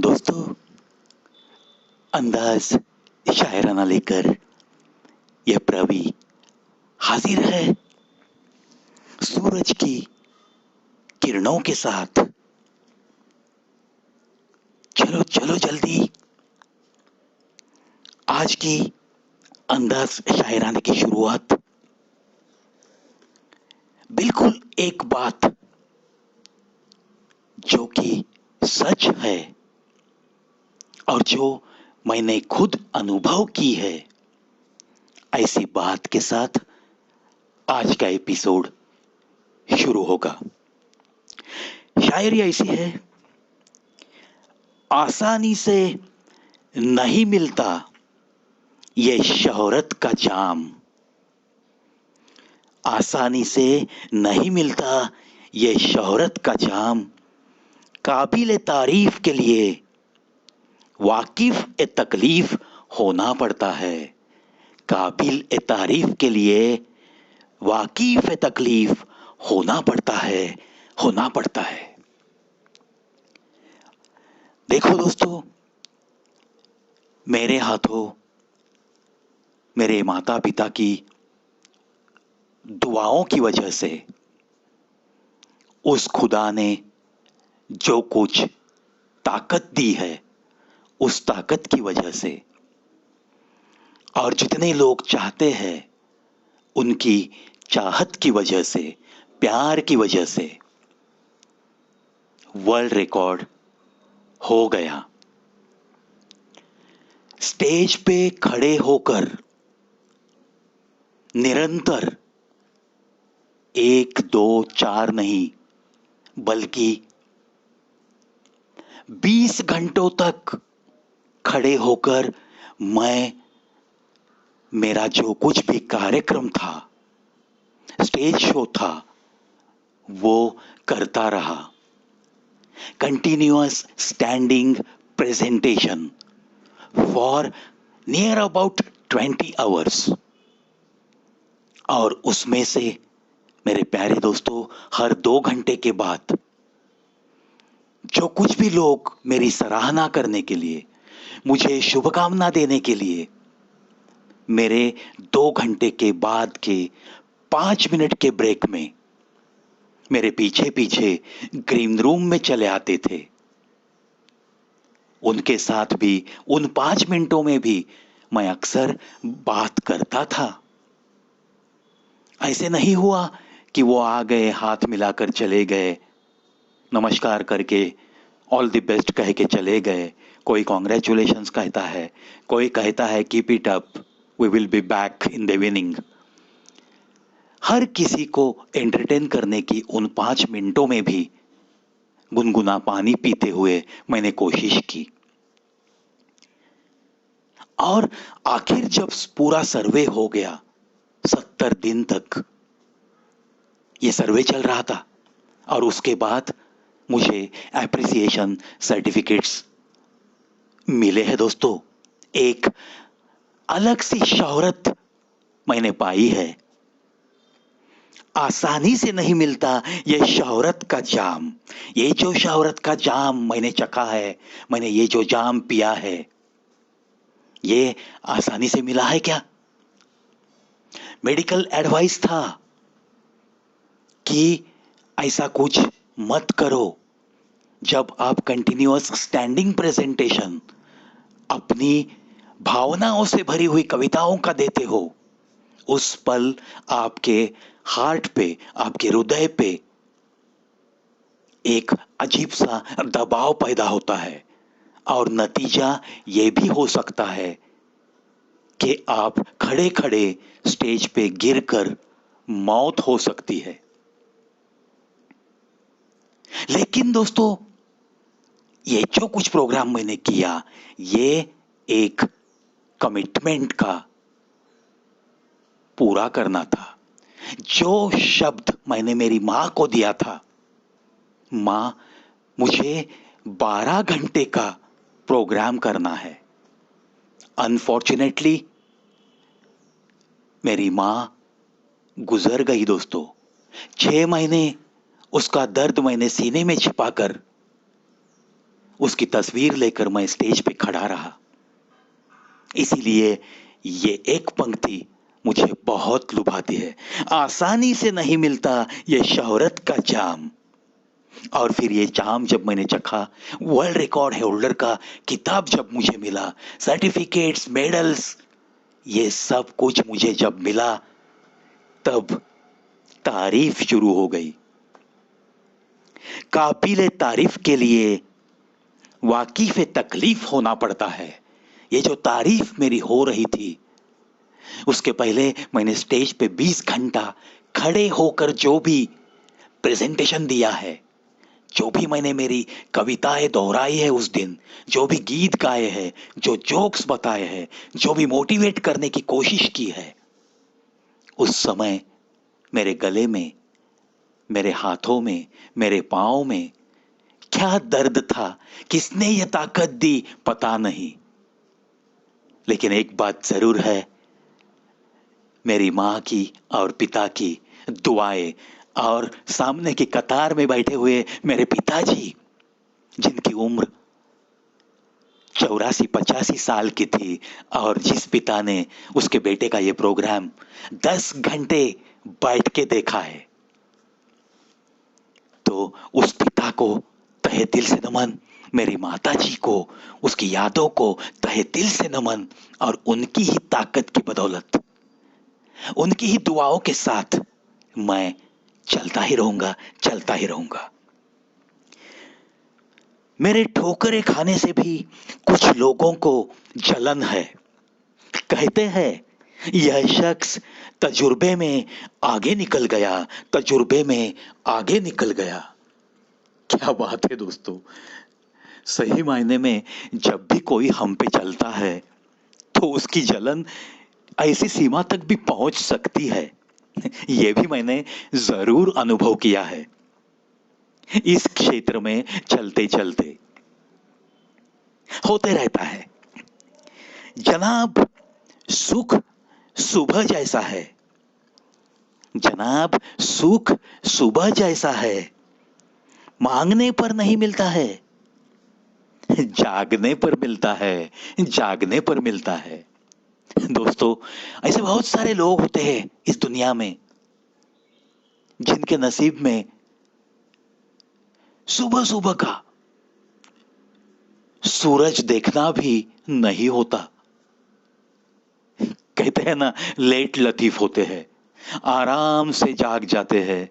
दोस्तों, अंदाज शायराना लेकर यह प्रवि हाजिर है सूरज की किरणों के साथ। चलो चलो जल्दी आज की अंदाज शायराना की शुरुआत। बिल्कुल एक बात जो कि सच है और जो मैंने खुद अनुभव की है, ऐसी बात के साथ आज का एपिसोड शुरू होगा। शायरी ऐसी है, आसानी से नहीं मिलता ये शोहरत का जाम। आसानी से नहीं मिलता ये शोहरत का जाम। काबिल तारीफ के लिए वाकिफ ए तकलीफ होना पड़ता है। काबिल ए तारीफ के लिए वाकिफ ए तकलीफ होना पड़ता है, होना पड़ता है। देखो दोस्तों, मेरे हाथों मेरे माता पिता की दुआओं की वजह से उस खुदा ने जो कुछ ताकत दी है, उस ताकत की वजह से और जितने लोग चाहते हैं उनकी चाहत की वजह से, प्यार की वजह से वर्ल्ड रिकॉर्ड हो गया। स्टेज पे खड़े होकर निरंतर 1 2 4 नहीं बल्कि 20 घंटों तक खड़े होकर मैं मेरा जो कुछ भी कार्यक्रम था, स्टेज शो था, वो करता रहा। Continuous standing presentation for near about 20 hours. और उसमें से मेरे प्यारे दोस्तों, हर 2 घंटे के बाद जो कुछ भी लोग मेरी सराहना करने के लिए, मुझे शुभकामना देने के लिए मेरे 2 घंटे के बाद के 5 मिनट के ब्रेक में मेरे पीछे पीछे ग्रीन रूम में चले आते थे, उनके साथ भी उन 5 मिनटों में भी मैं अक्सर बात करता था। ऐसे नहीं हुआ कि वो आ गए, हाथ मिलाकर चले गए, नमस्कार करके ऑल द बेस्ट कह के चले गए। कोई कॉन्ग्रेचुलेशंस कहता है, कोई कहता है keep it up, we will be back in the evening. हर किसी को एंटरटेन करने की उन 5 मिनटों में भी गुनगुना पानी पीते हुए मैंने कोशिश की। और आखिर जब पूरा सर्वे हो गया, 70 दिन तक ये सर्वे चल रहा था और उसके बाद मुझे एप्रिसिएशन सर्टिफिकेट्स मिले हैं दोस्तों। एक अलग सी शोहरत मैंने पाई है। आसानी से नहीं मिलता ये शोहरत का जाम। ये जो शोहरत का जाम मैंने चखा है, मैंने ये जो जाम पिया है, ये आसानी से मिला है क्या? मेडिकल एडवाइस था कि ऐसा कुछ मत करो। जब आप कंटिन्यूअस स्टैंडिंग प्रेजेंटेशन अपनी भावनाओं से भरी हुई कविताओं का देते हो, उस पल आपके हार्ट पे, आपके हृदय पे एक अजीब सा दबाव पैदा होता है और नतीजा यह भी हो सकता है कि आप खड़े खड़े स्टेज पे गिरकर मौत हो सकती है। लेकिन दोस्तों, ये जो कुछ प्रोग्राम मैंने किया, ये एक कमिटमेंट का पूरा करना था। जो शब्द मैंने मेरी मां को दिया था, मां मुझे 12 घंटे का प्रोग्राम करना है। अनफॉर्चुनेटली मेरी मां गुजर गई दोस्तों। 6 महीने उसका दर्द मैंने सीने में छिपाकर उसकी तस्वीर लेकर मैं स्टेज पे खड़ा रहा। इसीलिए ये एक पंक्ति मुझे बहुत लुभाती है। आसानी से नहीं मिलता ये शोहरत का जाम। और फिर ये जाम जब मैंने चखा, वर्ल्ड रिकॉर्ड होल्डर का किताब जब मुझे मिला, सर्टिफिकेट्स, मेडल्स, ये सब कुछ मुझे जब मिला, तब तारीफ शुरू हो गई। काबिले तारीफ के लिए वाकिफ तकलीफ होना पड़ता है। ये जो तारीफ मेरी हो रही थी, उसके पहले मैंने स्टेज पे 20 घंटा खड़े होकर जो भी प्रेजेंटेशन दिया है, जो भी मैंने मेरी कविताएं दोहराई है उस दिन, जो भी गीत गाए हैं, जो जोक्स बताए हैं, जो भी मोटिवेट करने की कोशिश की है, उस समय मेरे गले में, मेरे हाथों में, मेरे पांव में क्या दर्द था, किसने ये ताकत दी, पता नहीं। लेकिन एक बात जरूर है, मेरी मां की और पिता की दुआएं, और सामने की कतार में बैठे हुए मेरे पिताजी, जिनकी उम्र 84-85 साल की थी, और जिस पिता ने उसके बेटे का ये प्रोग्राम 10 घंटे बैठ के देखा है, तो उस पिता को तहे दिल से नमन, मेरी माता जी को, उसकी यादों को तहे दिल से नमन। और उनकी ही ताकत की बदौलत, उनकी ही दुआओं के साथ मैं चलता ही रहूंगा, चलता ही रहूंगा। मेरे ठोकरे खाने से भी कुछ लोगों को जलन है। कहते हैं यह शख्स तजुर्बे में आगे निकल गया, तजुर्बे में आगे निकल गया। क्या बात है दोस्तों। सही मायने में जब भी कोई हम पे चलता है, तो उसकी जलन ऐसी सीमा तक भी पहुंच सकती है। यह भी मैंने जरूर अनुभव किया है इस क्षेत्र में चलते चलते। होते रहता है जनाब। सुख सुबह जैसा है जनाब, सुख सुबह जैसा है, मांगने पर नहीं मिलता है, जागने पर मिलता है, जागने पर मिलता है। दोस्तों, ऐसे बहुत सारे लोग होते हैं इस दुनिया में, जिनके नसीब में सुबह सुबह का सूरज देखना भी नहीं होता। कहते हैं ना, लेट लतीफ होते हैं, आराम से जाग जाते हैं।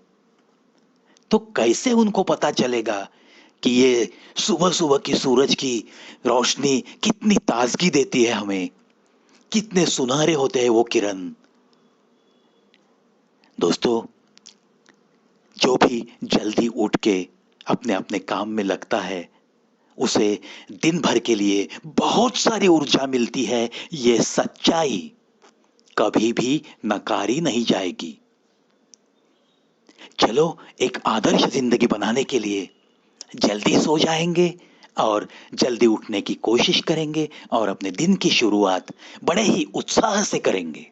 तो कैसे उनको पता चलेगा कि ये सुबह सुबह की सूरज की रोशनी कितनी ताजगी देती है हमें, कितने सुनहरे होते हैं वो किरण। दोस्तों, जो भी जल्दी उठ के अपने अपने काम में लगता है, उसे दिन भर के लिए बहुत सारी ऊर्जा मिलती है। ये सच्चाई कभी भी नकारी नहीं जाएगी। चलो, एक आदर्श जिंदगी बनाने के लिए जल्दी सो जाएंगे और जल्दी उठने की कोशिश करेंगे और अपने दिन की शुरुआत बड़े ही उत्साह से करेंगे।